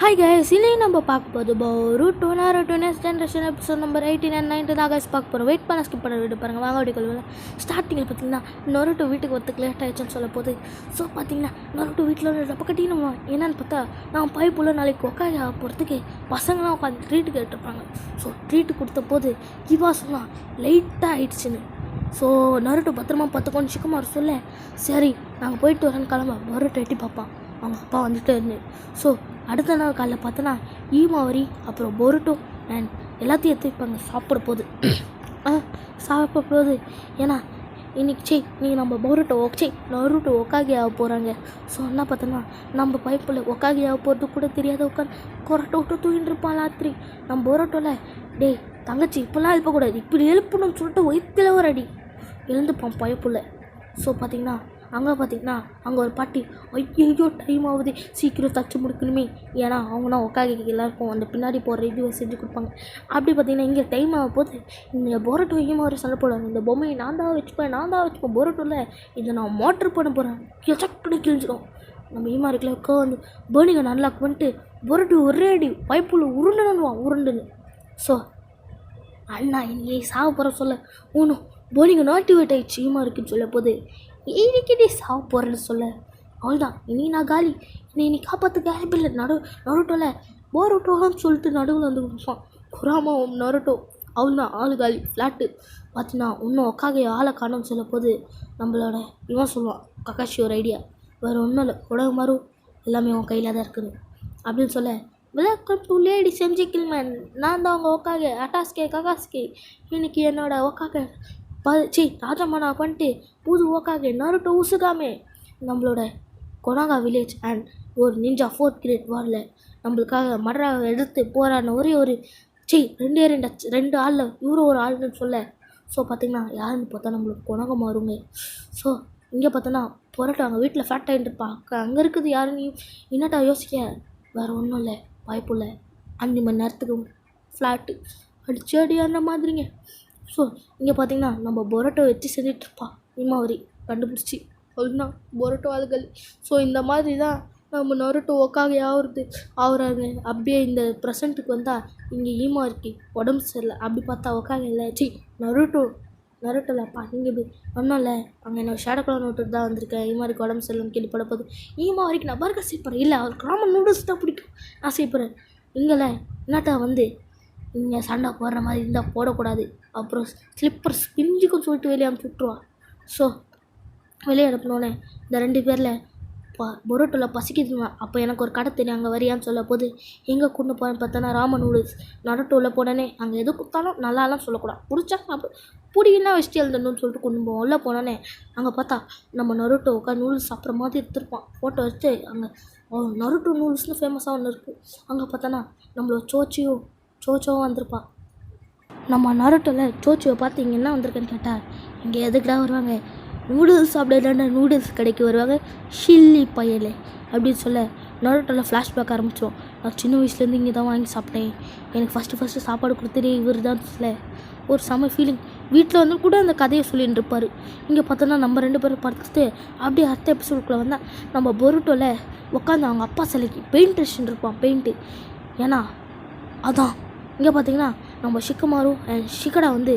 Hi guys, இன்னைக்கு நம்ம பார்க்க போது Boruto Naruto next generation episode number 18 and 19 தான் கைஸ் பார்க்க போகிறோம். வெயிட் பண்ண ஸ்கிப் பண்ண வீடு பாருங்கள். வாங்க அப்படி கொள்வேன். ஸ்டார்டிங்கில் பார்த்தீங்கன்னா நருட்டோ வீட்டுக்கு வரத்துக்கு லேட் ஆகிடுச்சுன்னு சொல்ல போது. ஸோ பார்த்தீங்கன்னா நருட்டோ வீட்டில் ரொம்ப கட்டினோமா என்னன்னு பார்த்தா நான் பைப்புள்ள நாளைக்கு உக்காயா போகிறதுக்கு பசங்களாம் உட்காந்து ட்ரீட்டு கேட்டிருப்பாங்க. ஸோ ட்ரீட்டு கொடுத்த போது இவா சொன்னால் லைட்டாக ஆயிடுச்சுன்னு. ஸோ நருட்டோ பத்திரமா பார்த்துக்கோன்னு சிக்குமார் சொல்ல சரி நாங்கள் போயிட்டு வரேன்னு கிளம்ப நருட்டோ எட்டி பார்ப்பான். அவங்க அப்பா வந்துட்டு இருந்து. ஸோ அடுத்த நாள் காலைல பார்த்தோன்னா ஈமாவரி அப்புறம் பொருட்டோ அண்ட் எல்லாத்தையும் எடுத்துப்பாங்க சாப்பிட போகுது. சாப்பிட போகுது ஏன்னா இன்னைக்கு நீங்கள் நம்ம நருட்டோ ஒக்காகி ஆக போகிறாங்க. ஸோ என்ன பார்த்தோன்னா நம்ம பைப்பில் ஒக்காகி ஆக போகிறது கூட தெரியாத உட்காந்து கொரட்டை விட்டு தூங்கிட்டு இருப்பான் ராத்திரி. நம்ம பொருட்டோவில் டேய் தங்கச்சி இப்போல்லாம் எழுப்பக்கூடாது, இப்படி எழுப்பணும்னு சொல்லிட்டு வயிற்றுல ஒரு அடி எழுந்துப்பான் பைப்புள்ள. ஸோ பார்த்தீங்கன்னா அங்கே ஒரு பாட்டி ஐயோ டைம் ஆகுது சீக்கிரம் தச்சு முடிக்கணுமே, ஏன்னா அவங்கன்னா உட்காந்து எல்லாருக்கும் அந்த பின்னாடி போகிற இதுவை செஞ்சு கொடுப்பாங்க. அப்படி பார்த்தீங்கன்னா இங்கே டைம் ஆக போது இந்த பொரட்டோ ஐயமா ஒரு சண்டை போடுவாங்க. இந்த பொம்மையை நான் தான் வச்சுப்பேன் பொரட்டோவில் இதை நான் மோட்ரு பண்ண போகிறேன் சட்டுன்னு கிழிஞ்சிடும். நம்ம ஈமா இருக்கல உட்காந்து பேர்னிங்கை அன்லாக் பண்ணிட்டு பொரட்டோ ஒரே அடி பைப்புள்ள உருண்டுன்னு. ஸோ அண்ணா இன்னைக்கு சாக போகிற சொல்ல ஒன்றும் பேர்னிங்கை நாட்டிவேட் ஆகிடுச்சு ஈமா இருக்குன்னு சொல்ல போது இன்னைக்கு சாக போகிறேன்னு சொல்ல அவள்தான் இனி நான் காலி, நீ காப்பாற்றுக்கு யாரும் இல்லை. நருட்டோவில் போருட்டோன்னு சொல்லிட்டு நடுவில் வந்து கொடுப்பான் குராமாவும் நருட்டோ. அவள் தான் ஆள் காலி ஃப்ளாட்டு பார்த்தீங்கன்னா இன்னும் உக்காக ஆளை காணும்னு சொல்ல போது நம்மளோட இவன் சொல்லுவான் கக்காஷி ஒரு ஐடியா, வேறு ஒன்றும் இல்லை உடம்பு மாறும் எல்லாமே உன் கையில் தான் இருக்குது அப்படின்னு சொல்ல வெல்கம் டு லேடி செஞ்சிக்கில்மேன், நான் தான் அவங்க ஒக்காக அட்டாஸ்கே ககாஸ்கே இன்னைக்கு என்னோட ஒக்காக ராஜமானா பண்ணிட்டு புது ஓக்காக நருட்டோ உசுகாமே நம்மளோட கொனாகா வில்லேஜ் அண்ட் ஒரு நிஞ்சா 4th grade வாரில் நம்மளுக்காக மடராக எடுத்து போகிறான்னு ஒரு ரெண்டு ஆளில் இவரும் ஒரு ஆளுன்னு சொல்ல. ஸோ பார்த்திங்கன்னா யாருன்னு பார்த்தா நம்மளுக்கு கொனாகா மாறுங்க. ஸோ இங்கே பார்த்தோன்னா புரட்டு அவங்க வீட்டில் ஃபேட் ஆகிட்டு இருப்பாங்க. அங்கே இருக்குது யாருன்னு என்னட்டா யோசிக்க வேறு ஒன்றும் இல்லை வாய்ப்புள்ள 5 மணி நேரத்துக்கு ஃப்ளாட்டு அடிச்சடி அந்த மாதிரிங்க. ஸோ இங்கே பார்த்தீங்கன்னா நம்ம பொரட்டோ வச்சு செஞ்சிட்ருப்பா இமாவரி கண்டுபிடிச்சி அப்படின்னா பொரட்டோ ஆளுகள். ஸோ இந்த மாதிரி தான் நம்ம நருட்டோ ஒக்காக ஆகுறாங்க. அப்படியே இந்த ப்ரெசண்ட்டுக்கு வந்தால் இங்கே ஈமாவரிக்கு உடம்பு சரியில்லை. அப்படி பார்த்தா ஒக்காக இல்லை நருட்டோலப்பா நீங்கள் இப்படி ஒன்றும் இல்லை அங்கே என்ன ஷேடோ கலர் நோட்டு தான் வந்திருக்கேன் ஈமாவரிக்கு உடம்பு சரியில்லைன்னு கேள்விப்பட போது ஈமாவரிக்கு நான் பர்கர் செய்யப்படுறேன், இல்லை அவருக்கு ராமன் நூடுல்ஸ் தான் பிடிக்கும் நான் செய்யப்படுறேன். இங்கேல என்னட்டா வந்து இங்கே சண்டை போடுற மாதிரி இருந்தால் போடக்கூடாது, அப்புறம் ஸ்லிப்பர்ஸ் பிஞ்சுக்கும் சொல்லிட்டு வெளியே அனுப்பிச்சி விட்ருவா. ஸோ வெளியே அனுப்பினோடனே இந்த 2 பேரில் பொரோட்டோவில் பசிக்குதுமா, அப்போ எனக்கு ஒரு கடை தெரியும் அங்கே வரியான்னு சொல்ல போது எங்கே கொண்டு போகிறேன்னு பார்த்தோன்னா ராமன் நூடுல்ஸ். நருட்டோவில் போனோடனே அங்கே எது கொடுத்தாலும் நல்லாலாம் சொல்லக்கூடாது, பிடிச்சா பிடிக்கலாம் வச்சுட்டு எழுதணும்னு சொல்லிட்டு கொண்டு போவோம். உள்ளே போனோடனே அங்கே பார்த்தா நம்ம நருட்டோ உட்காந்து நூடுல்ஸ் சாப்பிட்ற மாதிரி எடுத்துருப்பான். ஃபோட்டோ வச்சு அங்கே நருட்டோ நூடுல்ஸ்னு ஃபேமஸாக ஒன்று இருக்குது. அங்கே பார்த்தோன்னா நம்மளோட சோச்சோவும் வந்திருப்பாள். நம்ம நருட்டோவில் சோச்சியை பார்த்து இங்கே என்ன வந்திருக்கேன்னு கேட்டால் இங்கே எதுக்குடா வருவாங்க, நூடுல்ஸ் சாப்பிட நூடுல்ஸ் கடைக்கு வருவாங்க ஷில்லி பயலே அப்படின்னு சொல்ல நருட்டோவில் ஃப்ளாஷ்பேக் ஆரம்பித்தோம். நான் சின்ன வயசுலேருந்து இங்கே தான் வாங்கி சாப்பிட்டேன், எனக்கு ஃபஸ்ட்டு சாப்பாடு கொடுத்ததே இவர் தான் சொல்ல ஒரு செம ஃபீலிங். வீட்டில் வந்து கூட அந்த கதையை சொல்லிட்டு இருப்பார். இங்கே பார்த்தோன்னா நம்ம 2 பேரும் பார்த்துட்டு அப்படியே அடுத்த எபிசோடுக்குள்ளே வந்தால் நம்ம பொருட்டோவில் உட்காந்து அவங்க அப்பா சிலைக்கு பெயிண்ட் அடிச்சுட்டு இருப்பான் பெயிண்ட்டு. ஏன்னா அதான் இங்கே பார்த்தீங்கன்னா நம்ம ஷிக்கமாரு அண்ட் ஷிகடா வந்து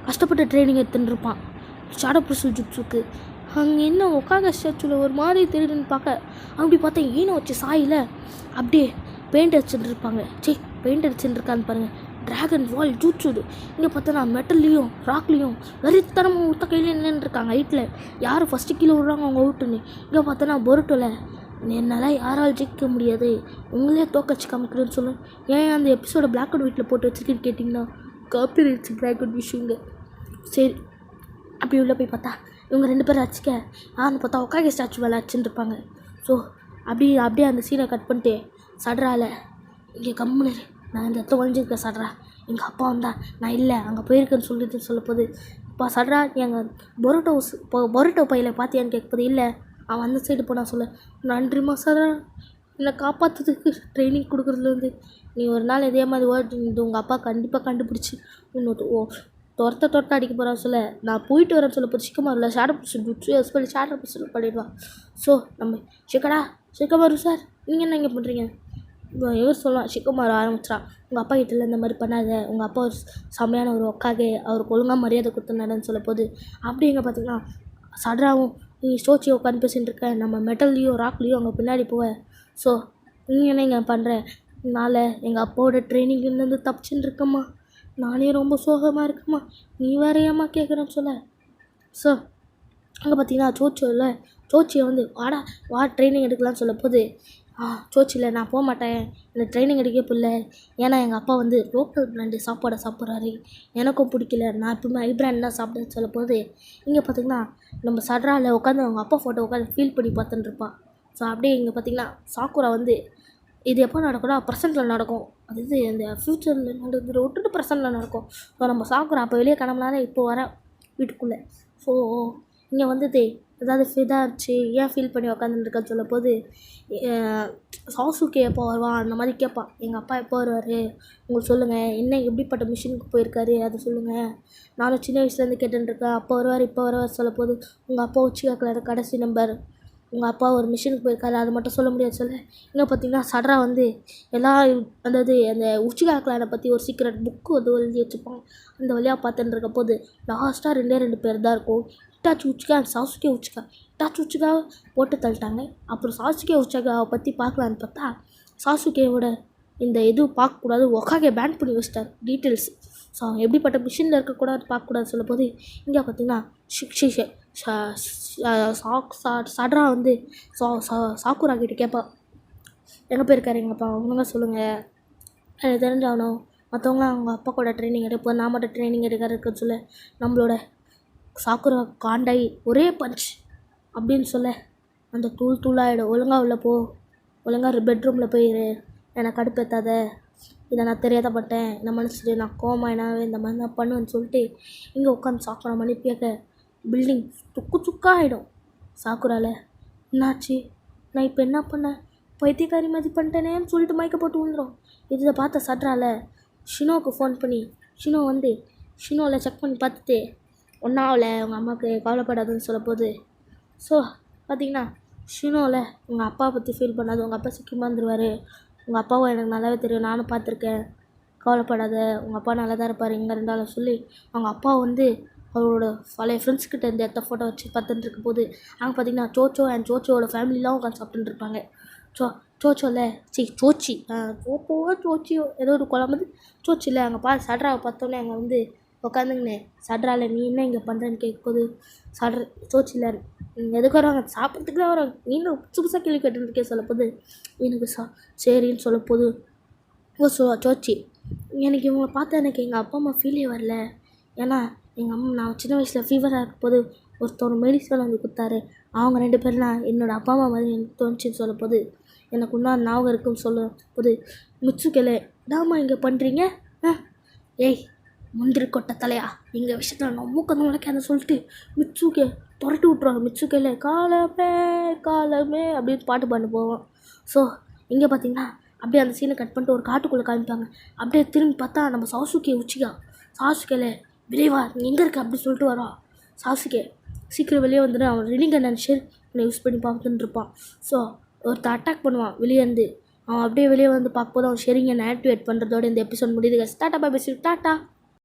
கஷ்டப்பட்டு ட்ரைனிங் எடுத்துகிட்டு இருப்பான் ஷேடோ புருஷல் ஜுட்ஸுக்கு. அங்கே என்ன உட்காக ஸ்டாச்சுவில் ஒரு மாதிரி தெரியுதுன்னு பார்க்க அப்படி பார்த்தா ஈனம் வச்சு சாயில் அப்படியே பெயிண்ட் அடிச்சுட்டு இருப்பாங்க. பெயிண்ட் அடிச்சுட்டு இருக்கான்னு பாருங்கள் ட்ராகன் வால் ஜூட்ஸுது. இங்கே பார்த்தோன்னா மெட்டல்லையும் ராக்லேயும் வெறித்தனமாக ஊற்ற கையில் என்னன்னு இருக்காங்க ஹைட்டில் யார் ஃபஸ்ட்டு கீழே விடுறாங்க அவங்க அவுட்டுன்னு. இங்கே பார்த்தோன்னா பொருட்டோவில் என்னால் யாரால் ஜெயிக்க முடியாது, உங்களே தோக்கச்சு காமிக்கிறேன்னு சொல்லுவேன். ஏன் அந்த எபிசோட பிளாக் அண்ட் ஒயிட்டில் போட்டு வச்சுருக்கேன்னு கேட்டிங்கன்னா காப்பி ரைட்ஸ் பிளாக் அண்ட் விஷயங்க. சரி அப்படி உள்ளே போய் பார்த்தா இவங்க 2 பேரும் அடிச்சிக்க பார்த்தா ஒக்காகே ஸ்டாச்சு வேலை அடிச்சுட்டு இருப்பாங்க. ஸோ அப்படியே அந்த சீனை கட் பண்ணிட்டு சட்ராவில் இங்கே கம்முன்னு நான் இந்த இடத்துல ஒழிஞ்சிருக்கேன் சட்ரா, எங்கள் அப்பா வந்தா நான் இல்லை அங்கே போயிருக்கேன்னு சொல்லிட்டு சொல்ல போது இப்போ சட்ரா எங்கள் பொரோட்டோ பையில பார்த்தியான்னு கேட்கும்போது இல்லை அவன் அந்த சைடு போனால் சொல்ல நன்றிம்மா சார் என்னை காப்பாற்றுறதுக்கு ட்ரைனிங் கொடுக்குறதுலேருந்து. நீ ஒரு நாள் இதே மாதிரி இது உங்கள் அப்பா கண்டிப்பாக கண்டுபிடிச்சி இன்னொரு துரத்த அடிக்க போகிறான்னு சொல்ல நான் போயிட்டு வரேன்னு சொல்ல போது சிக்கமாரில் ஷேடோ பிடிச்சி ஷேடோ பிடிச்சி பண்ணிடுவான். ஸோ நம்ம சிக்கமாரு சார் நீங்கள் என்ன இங்கே பண்ணுறீங்க, இவர் சொல்லலாம் ஷிக்குமார் ஆரம்பிச்சிட்டான், உங்கள் அப்பா கிட்டல இந்த மாதிரி பண்ணாத, உங்கள் அப்பா ஒரு செம்மையான ஒரு ஒக்காகே, அவருக்கு ஒழுங்காக மரியாதை கொடுத்துனாடன்னு சொல்ல போது அப்படிங்க பார்த்தீங்கன்னா சட்ராவும் நீ ஸ்டோச்சி உட்காந்து பேசிகிட்டு இருக்க, நம்ம மெட்டல்லையோ ராக்லேயோ அங்கே பின்னாடி போவேன். ஸோ நீ என்ன இங்கே பண்ணுற, நாளை எங்கள் அப்பாவோட ட்ரைனிங்லேருந்து தப்பிச்சுன்னு இருக்கம்மா, நானே ரொம்ப சோகமாக இருக்கம்மா, நீ வேற ஏம்மா கேட்குறேன்னு சொல்ல. ஸோ அங்கே பார்த்தீங்கன்னா சோச்சியோவில் சோச்சியை வந்து வாடா வா ட்ரைனிங் எடுக்கலான்னு சொல்ல போது சோச்சியில் நான் போக மாட்டேன், எனக்கு ட்ரைனிங் எடுக்க பில்ல, ஏன்னா எங்கள் அப்பா வந்து லோக்கல் பிராண்டு சாப்பாடை சாப்பிட்றாரு, எனக்கும் பிடிக்கல, நான் எப்பவுமே ஐ பிராண்ட் தான் சாப்பிட்டேன்னு சொல்ல போது இங்கே பார்த்திங்கன்னா நம்ம சட்ராவில் உட்காந்து அவங்க அப்பா ஃபோட்டோ உட்காந்து ஃபீல் பண்ணி பார்த்துட்டு இருப்பான். ஸோ அப்படியே இங்கே பார்த்திங்கன்னா சாக்குரா வந்து இது எப்போ நடக்கும்னா ப்ரெசென்ட்டில் நடக்கும், அது இது இந்த ஃப்யூச்சரில் நடந்துட்டு விட்டுட்டு ப்ரெசென்ட்டில் நடக்கும். ஸோ நம்ம சாக்குரா அப்போ வெளியே கிளம்புனாலே இப்போ வர வீட்டுக்குள்ளே. ஸோ இங்கே வந்துட்டு ஏதாவது இதாகிடுச்சு ஏன் ஃபீல் பண்ணி உக்காந்துருக்கன்னு சொல்ல போது சாசுகே எப்போ வருவான் அந்த மாதிரி கேட்பான், எங்கள் அப்பா எப்போ வருவார் உங்களுக்கு சொல்லுங்கள், என்ன எப்படிப்பட்ட மிஷினுக்கு போயிருக்காரு அதை சொல்லுங்கள், நானும் சின்ன வயசுலேருந்து கேட்டுருக்கேன், அப்போ வருவார் இப்போ வருவார் சொல்ல போது உங்கள் அப்பா உச்சிகாக்கில் கடைசி நம்பர், உங்கள் அப்பா ஒரு மிஷினுக்கு போயிருக்காரு அது மட்டும் சொல்ல முடியாது சொல்ல. இன்னும் பார்த்தீங்கன்னா சட்ரா வந்து எல்லா அதாவது அந்த உச்சிகா கிளானை பற்றி ஒரு சீக்ரெட் புக்கு வந்து எழுதி வச்சுப்பான், அந்த வழியாக பார்த்துட்டு இருக்க போது லாஸ்ட்டாக 2 பேர் தான் இருக்கும், Itachi Uchiha and Sasuke Uchiha. Itachi உச்சிகாவை போட்டு தள்ளிட்டாங்க, அப்புறம் சாசுகே உச்சிகாவை பற்றி பார்க்கலான்னு பார்த்தா சாசுகேவோட இந்த இது பார்க்கக்கூடாது, ஒக்காகே பேன் பண்ணி வச்சிட்டார் டீட்டெயில்ஸ். ஸோ அவன் எப்படிப்பட்ட மிஷினில் இருக்கக்கூடாது பார்க்கக்கூடாது சொல்ல போது இங்கே பார்த்தீங்கன்னா சட்ரா வந்து சாக்குரா கிட்ட கேட்பா, எங்கே போயிருக்காரு எங்கள் அப்பா அவங்க சொல்லுங்கள், எனக்கு தெரிஞ்சாகணும், மற்றவங்களாம் அவங்க அப்பா கூட ட்ரைனிங் எடுப்போம், நான் மட்டும் ட்ரைனிங் எடுக்கிறதுக்கு சொல்ல நம்மளோட சாக்குரா காண்டாயி ஒரே பஞ்ச் அப்படின்னு சொல்ல அந்த தூளாகிடும், ஒழுங்காக உள்ள போ, ஒழுங்காக பெட்ரூமில் போயிரு, எனக்கு கடுப்பேற்றாத, இதை நான் தெரியாத பட்டேன், என்ன மனுஷன் நான் கோமாயினாவே இந்த மாதிரி நான் பண்ணுவேன்னு சொல்லிட்டு இங்கே உட்காந்து சாக்குரா மணி கேட்க பில்டிங் சுக்காகிடும். சாக்குரால என்னாச்சு, நான் இப்போ என்ன பண்ணேன், பைத்தியக்காரி மாதிரி பண்ணிட்டேனேன்னு சொல்லிட்டு மயக்க போட்டு விழுந்துடும். இதை பார்த்த சட்ரால ஷினோவுக்கு ஃபோன் பண்ணி ஷினோ வந்து ஷினோவில் செக் பண்ணி பார்த்துட்டு ஒன்றாவில் உங்கள் அம்மாவுக்கு கவலைப்படாதுன்னு சொல்ல போது. ஸோ பார்த்திங்கன்னா ஷினோவில் உங்கள் அப்பா பற்றி ஃபீல் பண்ணாது, உங்கள் அப்பா சிக்கிமா வந்துடுவார், உங்கள் அப்பாவும் எனக்கு நல்லாவே தெரியும், நானும் பார்த்துருக்கேன், கவலைப்படாத, உங்கள் அப்பா நல்லா தான் இருப்பார் இங்கே இருந்தாலும் சொல்லி அவங்க அப்பா வந்து அவரோட பழைய ஃப்ரெண்ட்ஸ்கிட்ட இந்த இடத்த ஃபோட்டோ வச்சு பார்த்துட்டு இருக்க போது அங்கே பார்த்திங்கன்னா சோச்சோ அண்ட் சோச்சோட ஃபேமிலிலாம் உட்காந்து சாப்பிட்டுட்டு இருப்பாங்க. சோச்சோவில் சோச்சியோ ஏதோ ஒரு குழம்பு சோச்சியில் அங்கே சட்ராவை பார்த்தோன்னே அங்கே வந்து உட்காந்துங்கண்ணே சட்ராவில் நீ என்ன இங்கே பண்ணுறேன்னு கேட்கும்போது சோச்சியில் எதுக்கு வராங்க, சாப்பிட்றதுக்கு தான் வராங்க, நீங்கள் புதுசாக கேள்வி கேட்டுருக்கே சொல்ல போது எனக்கு சரின்னு சொல்ல போது சோச்சி எனக்கு இவங்களை பார்த்தா எனக்கு எங்கள் அப்பா அம்மா ஃபீலே வரல, ஏன்னா எங்கள் அம்மா நான் சின்ன வயசில் ஃபீவராக இருக்கும்போது ஒருத்தர் மெடிசன் வந்து கொடுத்தாரு, அவங்க 2 பேரும் நான் என்னோடய அப்பா அம்மா மாதிரி எனக்கு தோணுச்சின்னு சொல்ல போது எனக்கு இன்னும் ஞாபகம் இருக்குன்னு சொல்ல போது மிச்சுக்கலை தாம்மா இங்கே பண்ணுறீங்க, ஏய் முந்திரி கொட்டை தலையா எங்கள் விஷயத்தில் நான் மூக்கன்னு உழைக்காத சொல்லிட்டு மிச்சுக்கே துரட்டி விட்ருவாங்க. மிச்சுக்கையில் காலமே அப்படின்னு பாட்டு பாட்டு போவோம். ஸோ இங்கே பார்த்தீங்கன்னா அப்படியே அந்த சீனை கட் பண்ணிட்டு ஒரு காட்டுக்குள்ளே காமிப்பாங்க, அப்படியே திரும்பி பார்த்தா நம்ம சாசுகே உச்சிகா சாசுகேல விளைவா நீ எங்கே இருக்க அப்படின்னு சொல்லிட்டு வரோம். சாசுகே சீக்கிரம் வெளியே வந்துட்டு அவன் ரினிகன் அண்ட் ஷேர் யூஸ் பண்ணி பார்த்துட்டு இருப்பான். ஸோ ஒருத்தர் அட்டாக் பண்ணுவான் வெளியேருந்து, அவன் அப்படியே வெளியே வந்து பார்க்கும்போது அவன் ஷேரிங்கை ஆக்டிவேட் பண்ணுறதோட இந்த எபிசோட் முடியுது. Tata bye bye, tata.